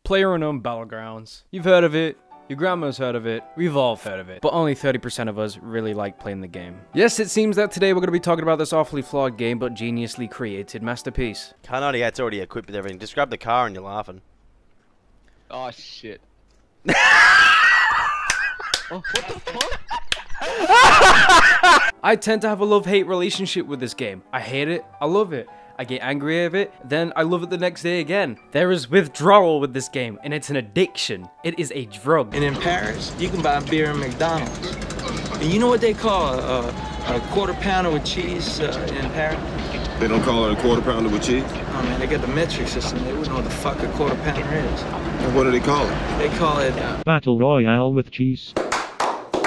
PlayerUnknown Battlegrounds. You've heard of it. Your grandma's heard of it, we've all heard of it, but only 30% of us really like playing the game. Yes, it seems that today we're going to be talking about this awfully flawed game, but geniusly created masterpiece. Can't already, it's already equipped with everything. Just grab the car and you're laughing. Oh shit. Oh, what the fuck? I tend to have a love-hate relationship with this game. I hate it, I love it. I get angry at it, then I love it the next day again. There is withdrawal with this game, and it's an addiction. It is a drug. And in Paris, you can buy beer in McDonald's. And you know what they call a quarter pounder with cheese in Paris? They don't call it a quarter pounder with cheese? Oh man, they got the metric system. They wouldn't know what the fuck a quarter pounder is. And what do they call it? They call it Battle Royale with cheese.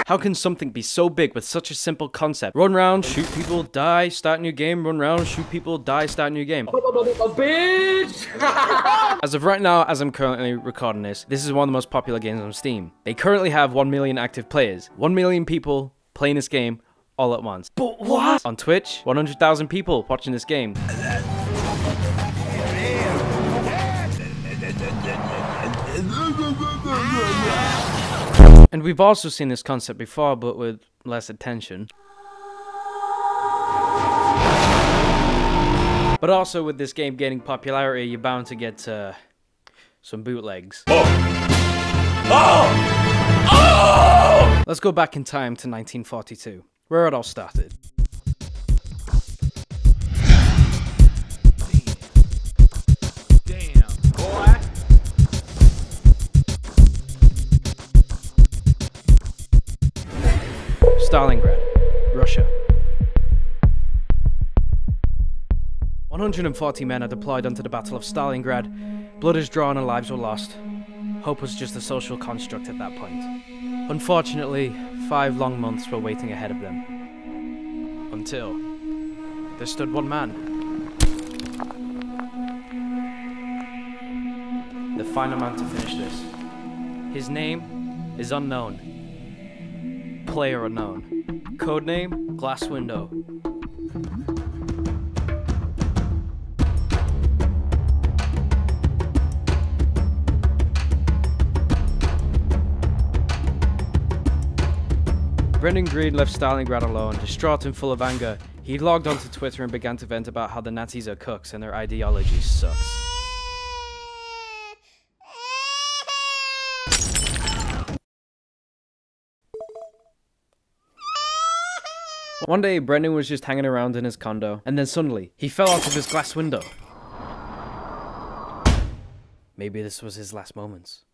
How can something be so big with such a simple concept? Run round, shoot people, die, start new game, run round, shoot people, die, start new game. Bitch! As of right now, as I'm currently recording this is one of the most popular games on Steam. They currently have 1 million active players. 1 million people playing this game all at once. But what? On Twitch, 100,000 people watching this game. And we've also seen this concept before, but with less attention. But also with this game gaining popularity, you're bound to get some bootlegs. Oh! Oh! Oh! Let's go back in time to 1942, where it all started. Stalingrad, Russia. 140 men are deployed onto the Battle of Stalingrad. Blood is drawn and lives were lost. Hope was just a social construct at that point. Unfortunately, 5 long months were waiting ahead of them. Until there stood one man. The final man to finish this. His name is unknown. PlayerUnknown. Codename, Glass Window. Brendan Green left Stalingrad alone, distraught and full of anger. He logged onto Twitter and began to vent about how the Nazis are cooks and their ideology sucks. One day, Brendan was just hanging around in his condo, and then suddenly, he fell out of his glass window. Maybe this was his last moments.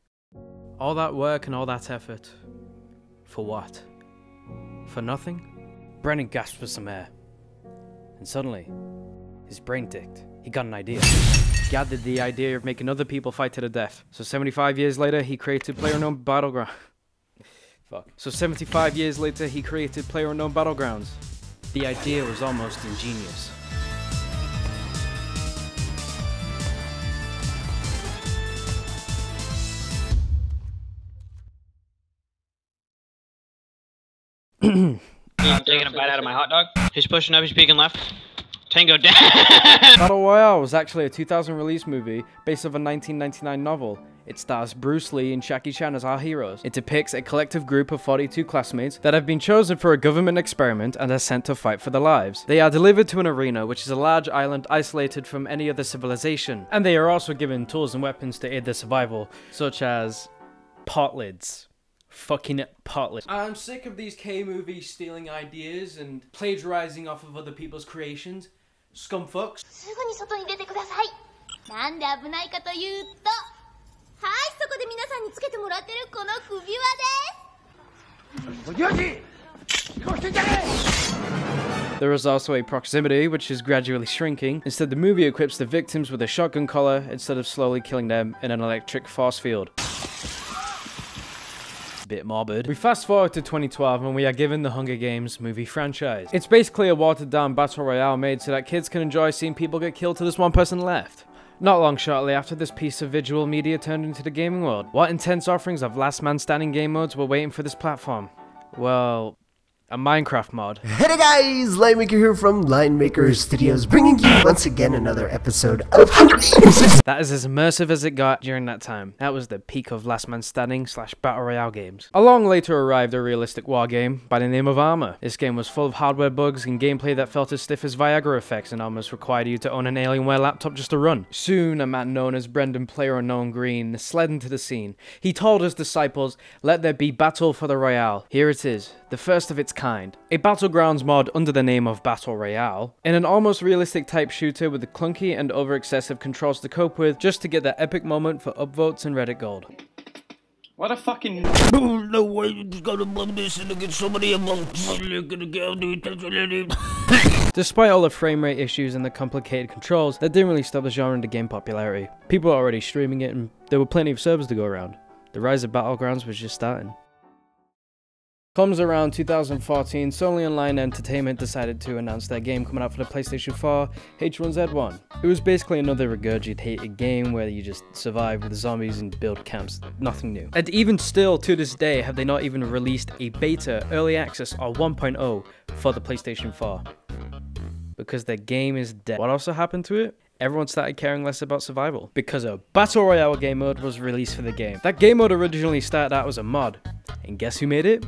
All that work and all that effort. For what? For nothing? Brendan gasped for some air. And suddenly, his brain ticked. He got an idea. He gathered the idea of making other people fight to the death. So 75 years later, he created PlayerUnknown Battlegrounds. Fuck. So 75 years later, he created PlayerUnknown Battlegrounds. The idea was almost ingenious. I'm taking a bite out of my hot dog. He's pushing up, he's peeking left. Tango down. Battle Royale was actually a 2000 release movie based off a 1999 novel. It stars Bruce Lee and Jackie Chan as our heroes. It depicts a collective group of 42 classmates that have been chosen for a government experiment and are sent to fight for their lives. They are delivered to an arena, which is a large island isolated from any other civilization. And they are also given tools and weapons to aid their survival, such as pot lids. Fucking pot lids. I'm sick of these K-movies stealing ideas and plagiarizing off of other people's creations. Scumfucks. すぐに外に出てください。なんで危ないかというと、はい、そこで皆さんにつけてもらってるこの首輪です。 There is also a proximity, which is gradually shrinking. Instead, the movie equips the victims with a shotgun collar instead of slowly killing them in an electric force field. Bit morbid. We fast forward to 2012 and we are given the Hunger Games movie franchise. It's basically a watered down battle royale made so that kids can enjoy seeing people get killed till there's one person left. Not long shortly after, this piece of visual media turned into the gaming world. What intense offerings of last man standing game modes were waiting for this platform? Well, a Minecraft mod. Hey there guys, Linemaker here from Linemaker Studios, bringing you once again another episode of That is as immersive as it got during that time. That was the peak of Last Man Standing / Battle Royale games. Along later arrived a realistic war game by the name of Armor. This game was full of hardware bugs and gameplay that felt as stiff as Viagra effects and almost required you to own an Alienware laptop just to run. Soon, a man known as Brendan PlayerUnknown Green slid into the scene. He told his disciples, "Let there be battle for the Royale." Here it is, the first of its kind. A Battlegrounds mod under the name of Battle Royale, in an almost realistic type shooter with the clunky and over-excessive controls to cope with, just to get that epic moment for upvotes and Reddit gold. What a fucking... No way, you just gotta love this and get somebody Despite all the frame rate issues and the complicated controls, that didn't really stop the genre into game popularity. People were already streaming it and there were plenty of servers to go around. The rise of Battlegrounds was just starting. Comes around 2014, Sony Online Entertainment decided to announce their game coming out for the PlayStation 4, H1Z1. It was basically another regurgitated game where you just survive with zombies and build camps, nothing new. And even still, to this day, have they not even released a beta, early access, or 1.0 for the PlayStation 4. Because their game is dead. What also happened to it? Everyone started caring less about survival, because a Battle Royale game mode was released for the game. That game mode originally started out as a mod, and guess who made it?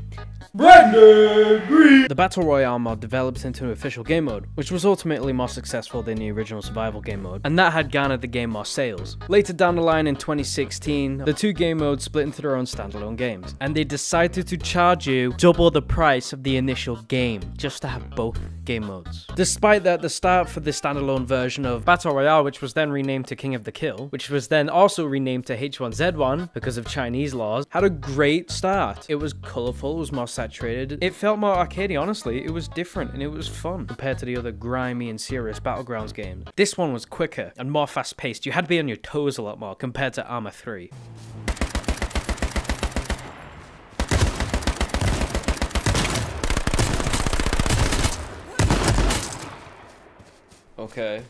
Brendan Green! The Battle Royale mod developed into an official game mode, which was ultimately more successful than the original survival game mode, and that had garnered the game more sales. Later down the line in 2016, the two game modes split into their own standalone games, and they decided to charge you double the price of the initial game, just to have both game modes. Despite that, the start for the standalone version of Battle Royale, which was then renamed to King of the Kill, which was then also renamed to H1Z1 because of Chinese laws, had a great start. It was colourful, it was more saturated, it felt more arcadey, honestly, it was different and it was fun compared to the other grimy and serious Battlegrounds games. This one was quicker and more fast paced, you had to be on your toes a lot more compared to Arma 3. Okay.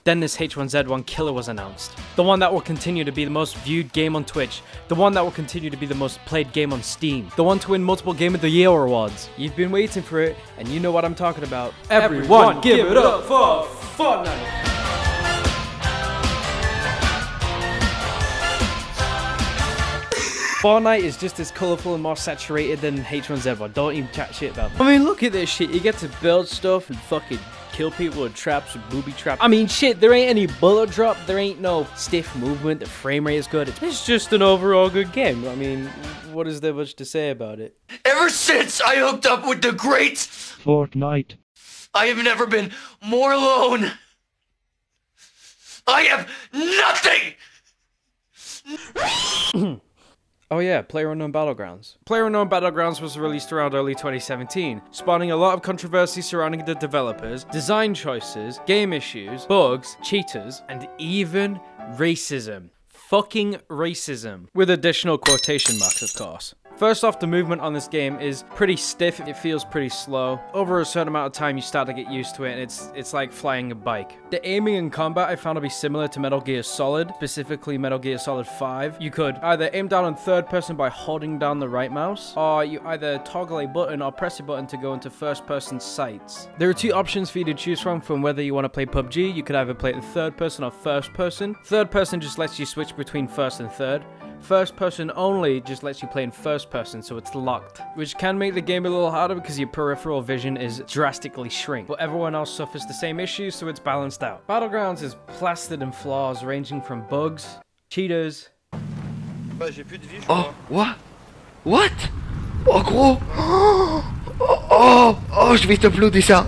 Then this H1Z1 killer was announced. The one that will continue to be the most viewed game on Twitch. The one that will continue to be the most played game on Steam. The one to win multiple Game of the Year awards. You've been waiting for it, and you know what I'm talking about. Everyone give it up for Fortnite! Fortnite is just as colourful and more saturated than H1Z1. Don't even chat shit about it. I mean, look at this shit. You get to build stuff and fucking kill people with traps, with booby traps. I mean, shit, there ain't any bullet drop, there ain't no stiff movement, the frame rate is good. It's just an overall good game. I mean, what is there much to say about it? Ever since I hooked up with the great Fortnite, I have never been more alone. I have nothing! Oh yeah, PlayerUnknown Battlegrounds. PlayerUnknown Battlegrounds was released around early 2017, spawning a lot of controversy surrounding the developers, design choices, game issues, bugs, cheaters, and even racism. Fucking racism. With additional quotation marks, of course. First off, the movement on this game is pretty stiff, it feels pretty slow. Over a certain amount of time you start to get used to it and it's like flying a bike. The aiming and combat I found to be similar to Metal Gear Solid, specifically Metal Gear Solid 5. You could either aim down in third person by holding down the right mouse, or you either toggle a button or press a button to go into first person sights. There are two options for you to choose from whether you want to play PUBG. You could either play it in third person or first person. Third person just lets you switch between first and third. First person only just lets you play in first person, so it's locked, which can make the game a little harder because your peripheral vision is drastically shrink, but everyone else suffers the same issues, so it's balanced out. Battlegrounds is plastered in flaws ranging from bugs, cheaters. Oh, what? What? Oh, gros! Oh, je vais te bloquer ça!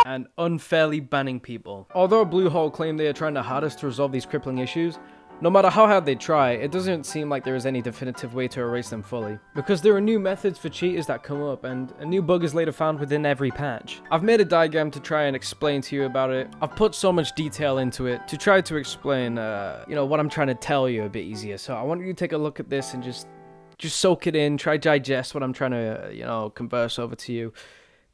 And unfairly banning people. Although Bluehole claimed they are trying their hardest to resolve these crippling issues, no matter how hard they try, it doesn't seem like there is any definitive way to erase them fully. Because there are new methods for cheaters that come up, and a new bug is later found within every patch. I've made a diagram to try and explain to you about it. I've put so much detail into it to try to explain, you know, what I'm trying to tell you a bit easier. So I want you to take a look at this and just soak it in, try digest what I'm trying to, you know, converse over to you.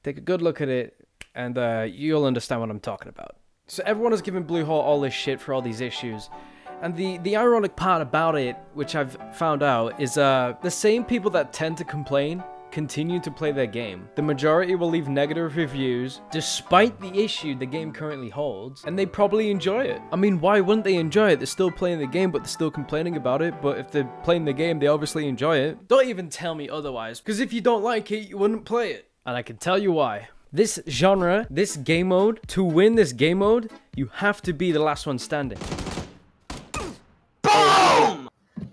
Take a good look at it, and you'll understand what I'm talking about. So everyone has given Bluehole all this shit for all these issues. And the ironic part about it, which I've found out, is the same people that tend to complain continue to play their game. The majority will leave negative reviews despite the issue the game currently holds, and they probably enjoy it. I mean, why wouldn't they enjoy it? They're still playing the game, but they're still complaining about it. But if they're playing the game, they obviously enjoy it. Don't even tell me otherwise, because if you don't like it, you wouldn't play it. And I can tell you why. This genre, this game mode, to win this game mode, you have to be the last one standing. Boom!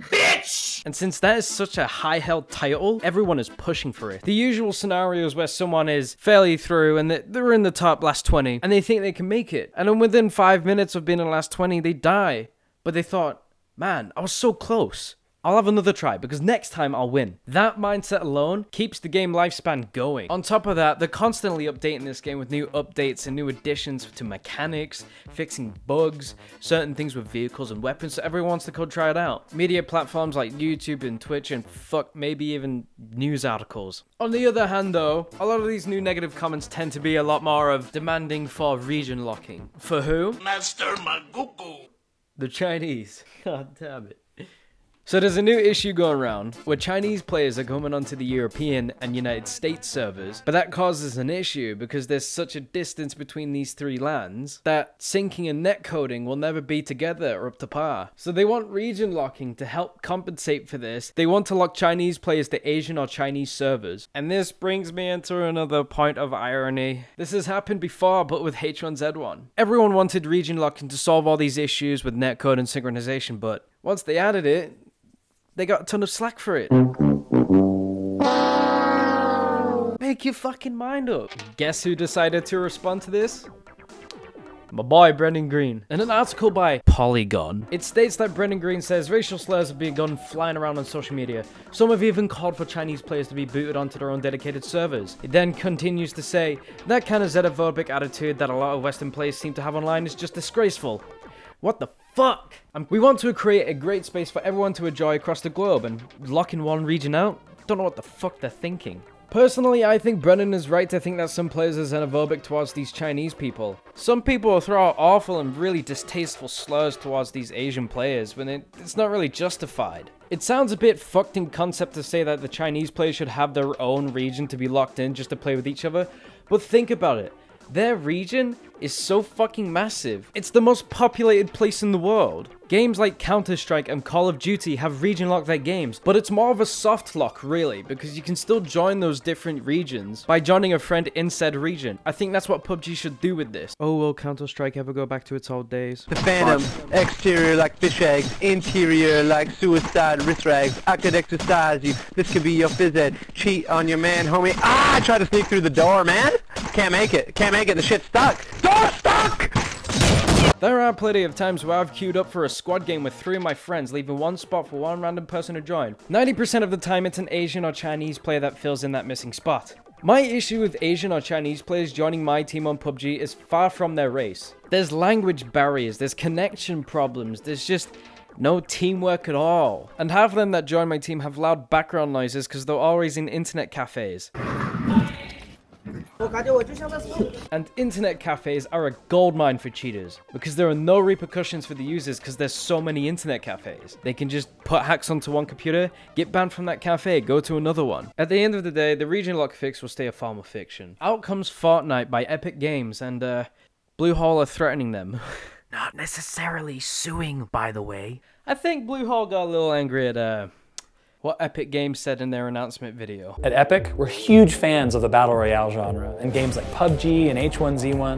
Bitch! And since that is such a high-held title, everyone is pushing for it. The usual scenarios where someone is fairly through and they're in the top last 20 and they think they can make it. And then within 5 minutes of being in the last 20, they die. But they thought, man, I was so close. I'll have another try because next time I'll win. That mindset alone keeps the game lifespan going. On top of that, they're constantly updating this game with new updates and new additions to mechanics, fixing bugs, certain things with vehicles and weapons, so everyone wants to go try it out. Media platforms like YouTube and Twitch and fuck, maybe even news articles. On the other hand though, a lot of these new negative comments tend to be a lot more of demanding for region locking. For who? Master Maguku. The Chinese. God damn it. So there's a new issue going around where Chinese players are coming onto the European and United States servers, but that causes an issue because there's such a distance between these three lands that syncing and netcoding will never be together or up to par. So they want region locking to help compensate for this. They want to lock Chinese players to Asian or Chinese servers. And this brings me into another point of irony. This has happened before, but with H1Z1. Everyone wanted region locking to solve all these issues with netcode and synchronization, but once they added it, they got a ton of slack for it. Make your fucking mind up. Guess who decided to respond to this? My boy, Brendan Green. In an article by Polygon, it states that Brendan Green says racial slurs have begun flying around on social media. Some have even called for Chinese players to be booted onto their own dedicated servers. It then continues to say, that kind of xenophobic attitude that a lot of Western players seem to have online is just disgraceful. What the fuck? We want to create a great space for everyone to enjoy across the globe, and locking one region out? Don't know what the fuck they're thinking. Personally, I think Brennan is right to think that some players are xenophobic towards these Chinese people. Some people will throw out awful and really distasteful slurs towards these Asian players when it's not really justified. It sounds a bit fucked in concept to say that the Chinese players should have their own region to be locked in just to play with each other, but think about it. Their region is so fucking massive. It's the most populated place in the world. Games like Counter-Strike and Call of Duty have region locked their games, but it's more of a soft lock really, because you can still join those different regions by joining a friend in said region. I think that's what PUBG should do with this. Oh, will Counter-Strike ever go back to its old days? The Phantom, exterior like fish eggs, interior like suicide wrist rags. I could exercise you, this could be your phys ed. Cheat on your man, homie. Ah, try to sneak through the door, man. Can't make it, the shit's stuck. Door stuck! There are plenty of times where I've queued up for a squad game with 3 of my friends, leaving one spot for one random person to join. 90% of the time it's an Asian or Chinese player that fills in that missing spot. My issue with Asian or Chinese players joining my team on PUBG is far from their race. There's language barriers, there's connection problems, there's just no teamwork at all. And half of them that join my team have loud background noises because they're always in internet cafes. And internet cafes are a goldmine for cheaters because there are no repercussions for the users because there's so many internet cafes. They can just put hacks onto one computer, get banned from that cafe, go to another one. At the end of the day, the region lock fix will stay a form of fiction. Out comes Fortnite by Epic Games and Bluehole are threatening them. Not necessarily suing, by the way. I think Bluehole got a little angry at what Epic Games said in their announcement video. At Epic, we're huge fans of the Battle Royale genre, and games like PUBG and H1Z1.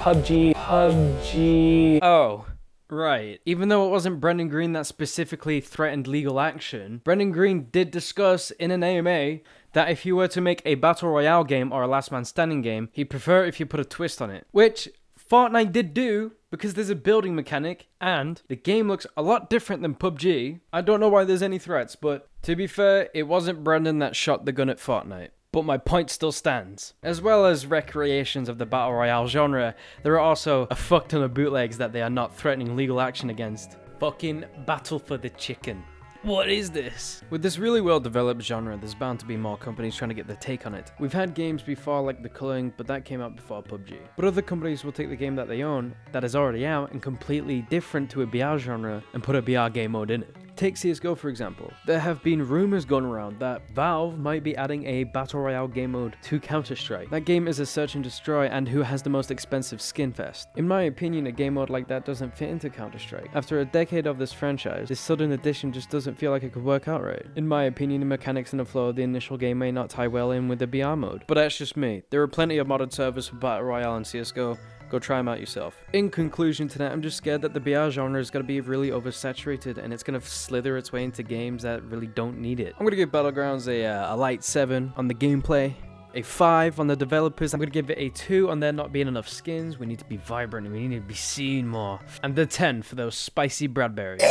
PUBG... Oh, right. Even though it wasn't Brendan Green that specifically threatened legal action, Brendan Green did discuss in an AMA that if he were to make a Battle Royale game or a Last Man Standing game, he'd prefer if you put a twist on it. Which Fortnite did do, because there's a building mechanic, and the game looks a lot different than PUBG. I don't know why there's any threats, but to be fair, it wasn't Brendan that shot the gun at Fortnite. But my point still stands. As well as recreations of the Battle Royale genre, there are also a fuck ton of bootlegs that they are not threatening legal action against. Fucking Battle for the Chicken. What is this? With this really well-developed genre, there's bound to be more companies trying to get their take on it. We've had games before like The Culling, but that came out before PUBG. But other companies will take the game that they own, that is already out, and completely different to a BR genre, and put a BR game mode in it. Take CSGO for example. There have been rumors going around that Valve might be adding a Battle Royale game mode to Counter-Strike. That game is a search and destroy, and who has the most expensive skin fest. In my opinion, a game mode like that doesn't fit into Counter-Strike. After a decade of this franchise, this Southern Edition just doesn't feel like it could work out right. In my opinion, the mechanics and the flow of the initial game may not tie well in with the BR mode. But that's just me. There are plenty of modded servers for Battle Royale and CSGO. Go try them out yourself. In conclusion tonight, I'm just scared that the BR genre is going to be really oversaturated and it's going to slither its way into games that really don't need it. I'm going to give Battlegrounds a light 7 on the gameplay, a 5 on the developers. I'm going to give it a 2 on there not being enough skins. We need to be vibrant and we need to be seen more. And the 10 for those spicy Bradberries.